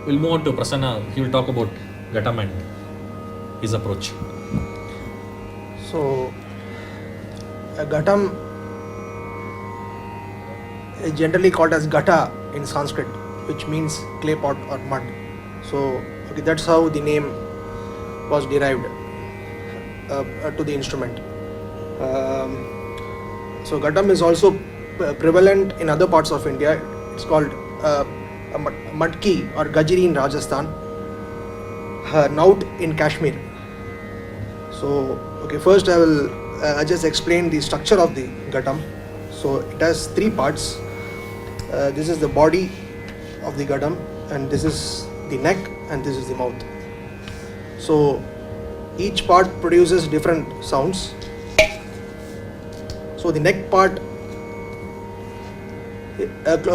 We'll move on to Prasanna. He will talk about Ghatam and his approach. So, a Ghatam is generally called as Ghata in Sanskrit, which means clay pot or mud. So, okay, that's how the name was derived to the instrument. So, Ghatam is also prevalent in other parts of India. It's called a Matki or Gajri in Rajasthan, Naut in Kashmir. So, okay, first I will just explain the structure of the Ghatam. So, it has three parts. This is the body of the Ghatam, and this is the neck, and this is the mouth. So, each part produces different sounds. So, the neck part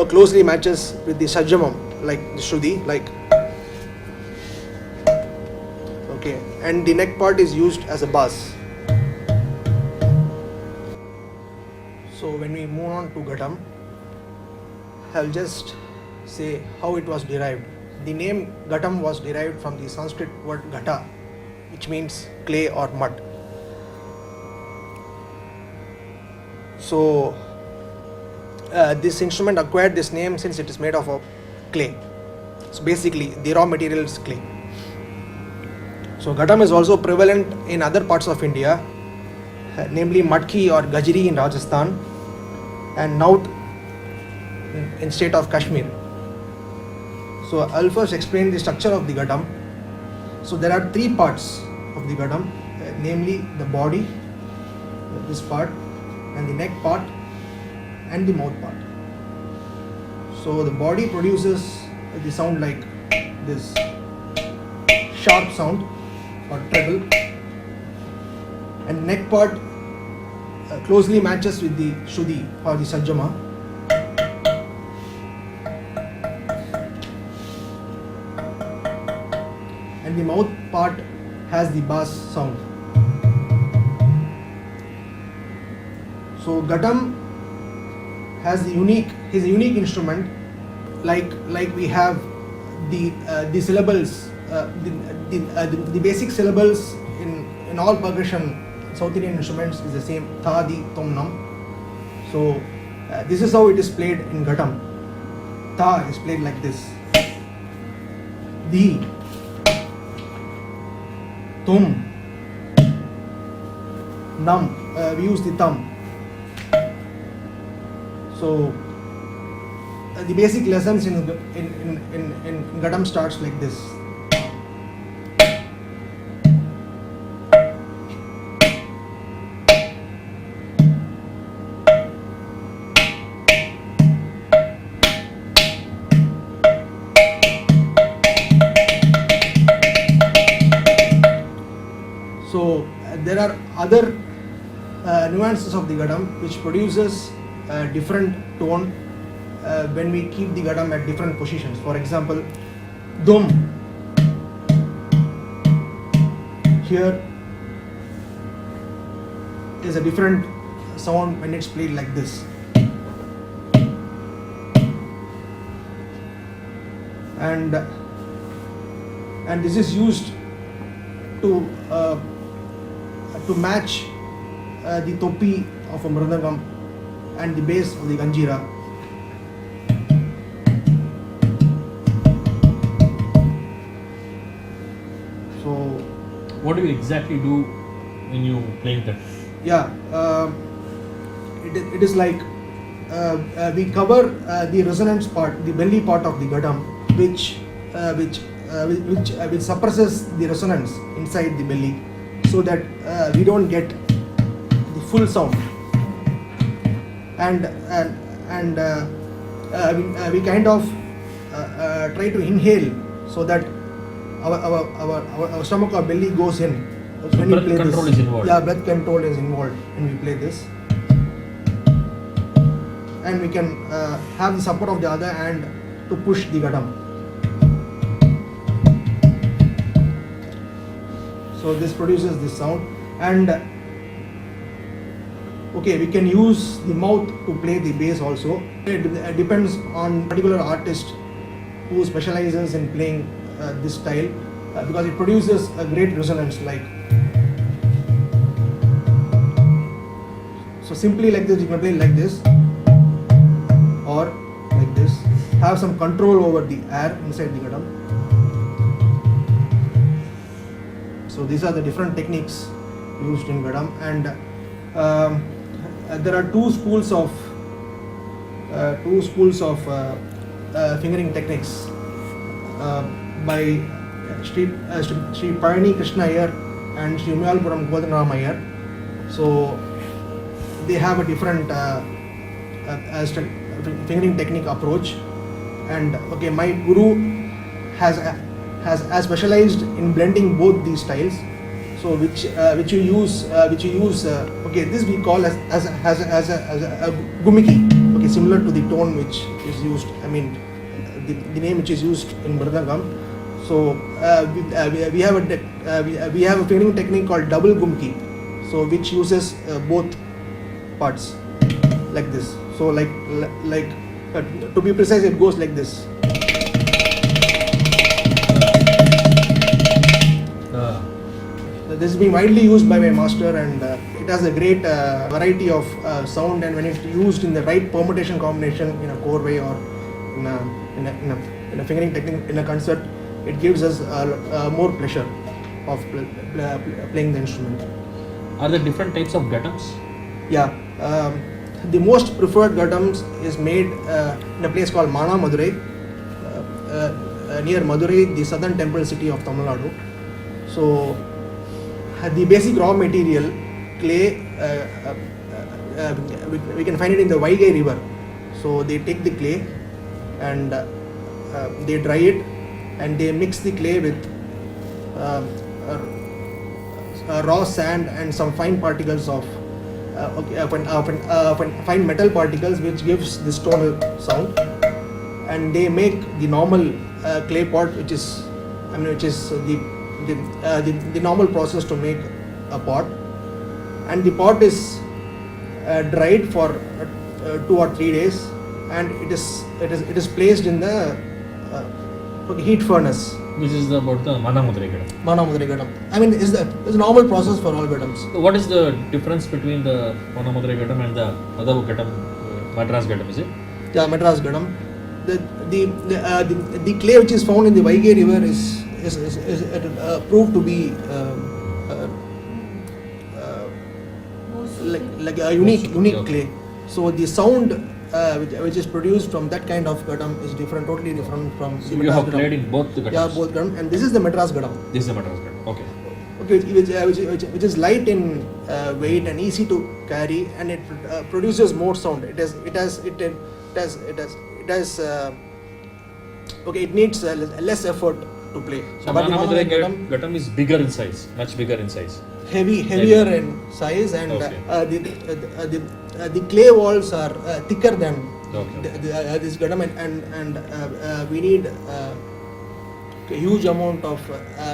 closely matches with the Sajamam, like the Shruti, like. Okay, and the neck part is used as a bass. So when we move on to Ghatam, I'll just say how it was derived. The name Ghatam was derived from the Sanskrit word Ghata, which means clay or mud. So this instrument acquired this name since it is made of clay. So basically the raw material is clay. So Ghatam is also prevalent in other parts of India, namely Matki or Gajri in Rajasthan and Naut in state of Kashmir. So I'll first explain the structure of the Ghatam. So there are three parts of the Ghatam, namely the body, this part, and the neck part, and the mouth part. So the body produces the sound like this sharp sound or treble, and neck part closely matches with the Shruti or the Sajjama. And the mouth part has the bass sound. So Ghatam has his unique instrument, like we have the syllables, the basic syllables in all percussion South Indian instruments is the same: tha, di, tom, nam. So this is how it is played in Ghatam. Tha is played like this. Di, tom, nam. We use the thumb. So the basic lessons in Ghatam starts like this. So there are other nuances of the Ghatam which produces a different tone when we keep the Ghatam at different positions. For example, dum here is a different sound when it's played like this. And this is used to match the topi of a mridangam and the bass of the ganjira. So what do you exactly do when you playing that? Yeah, it is like we cover the resonance part, the belly part of the Ghatam, which suppresses the resonance inside the belly, so that we don't get the full sound. And we kind of try to inhale so that our stomach or belly goes in. So when breath we play control this, is involved. Yeah, breath control is involved when we play this. And we can have the support of the other hand to push the Ghatam. So this produces this sound. And okay, we can use the mouth to play the bass also. It depends on particular artist who specializes in playing this style because it produces a great resonance. Like, so simply like this, you can play like this or like this. Have some control over the air inside the Ghatam. So these are the different techniques used in Ghatam, and there are two schools of fingering techniques by Sri Parani Krishna Iyer and Sri Umayalpuram Godanram Iyer. So they have a different fingering technique approach, and okay, my guru has specialized in blending both these styles. So which you use okay, this we call as a gumiki, okay, similar to the tone which is used, I mean the name which is used in Mridangam. So we have a fingering technique called double gumki, so which uses both parts like this. So like to be precise, it goes like this. This is being widely used by my master, and it has a great variety of sound, and when it's used in the right permutation combination in a core way or in a fingering technique in a concert, it gives us more pleasure of playing the instrument. Are there different types of Ghatams? Yeah, the most preferred Ghatams is made in a place called Mana Madurai, near Madurai, the southern temple city of Tamil Nadu. So the basic raw material, clay, we can find it in the Vaigai river. So they take the clay and they dry it, and they mix the clay with raw sand and some fine particles of fine metal particles, which gives this tonal sound. And they make the normal clay pot, which is the normal process to make a pot, and the pot is dried for 2 or 3 days, and it is placed in the heat furnace. This is about the Mana Madurai Ghatam. Mana Madurai Ghatam. I mean, it's a normal process for all Ghatams. So what is the difference between the Mana Madurai Ghatam and the other Ghatam, Madras Ghatam, is it? Yeah, Madras Ghatam. The clay which is found in the Vaigai river is proved to be like a unique clay. So the sound which is produced from that kind of Ghatam is different, totally different from So the you Madras have Ghatam. played in both the Ghatams? Yeah, both Ghatam, and this is the Madras Ghatam. This is the Madras Ghatam, okay. Okay, which is light in weight and easy to carry, and it produces more sound. It needs less effort to play. So But the Mana Madurai Ghatam, Ghatam is bigger in size, much bigger in size. heavier in size, and Okay. the clay walls are thicker than Okay. this Ghatam, and we need a huge amount of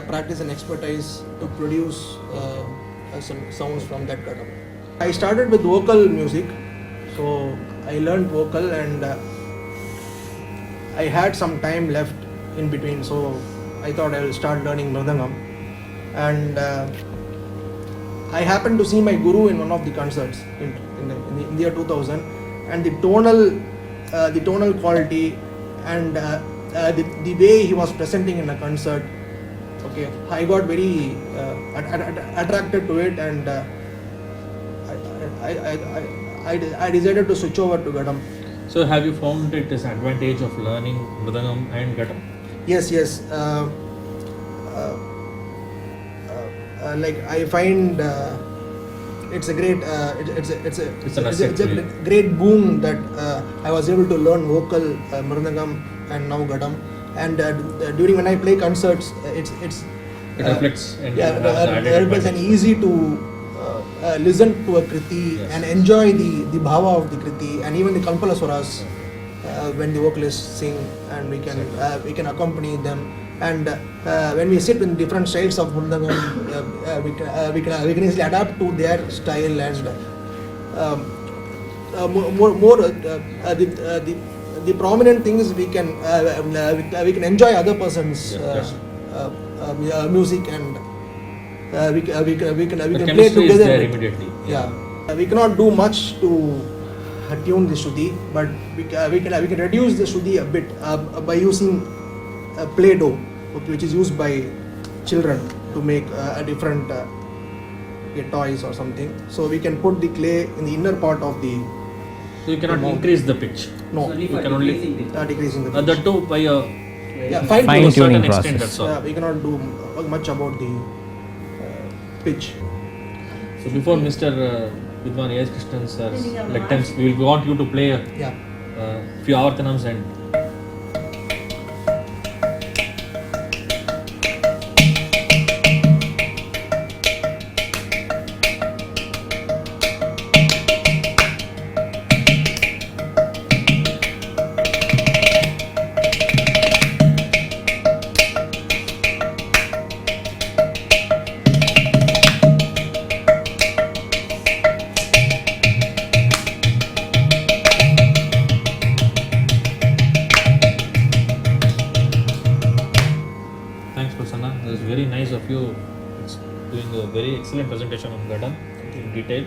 practice and expertise to produce some sounds from that Ghatam. I started with vocal music, so I learned vocal, and I had some time left in between, so I thought I will start learning Mridangam. And I happened to see my guru in one of the concerts in the year 2000, and the tonal quality and the way he was presenting in a concert, okay, I got very attracted to it, and I decided to switch over to Ghatam. So have you found it as advantage of learning Mridangam and Ghatam? Yes. Like I find it's a great great boon that I was able to learn vocal Mridangam and now Ghatam, and during when I play concerts, it reflects and reflects and easy to listen to a kriti and enjoy the bhava of the kriti, and even the kalpala swaras when the vocalists sing, and we can accompany them. And when we sit in different styles of Mridangam, we can easily adapt to their style, and the prominent thing is we can enjoy other person's Yes, music, and we can The play chemistry is together. there with- immediately. Yeah, we cannot do much to tune the Shruti, but we can reduce the Shruti a bit by using Play-Doh, which is used by children to make a different toys or something. So we can put the clay in the inner part of the So you cannot Amount. increase the pitch. no, Only You for can only- decreasing the decreasing the That pitch. too by a Yeah, to fine a Fine-tuning certain process. extent, that's all. Yeah, we cannot do much about the pitch. So before Mr. Vidwan A.S. Krishnan sir's lectures, we will want you to play a Yeah. few avartanams and thanks Prasanna. It was very nice of you. It's doing a very excellent presentation on Ghatam in detail.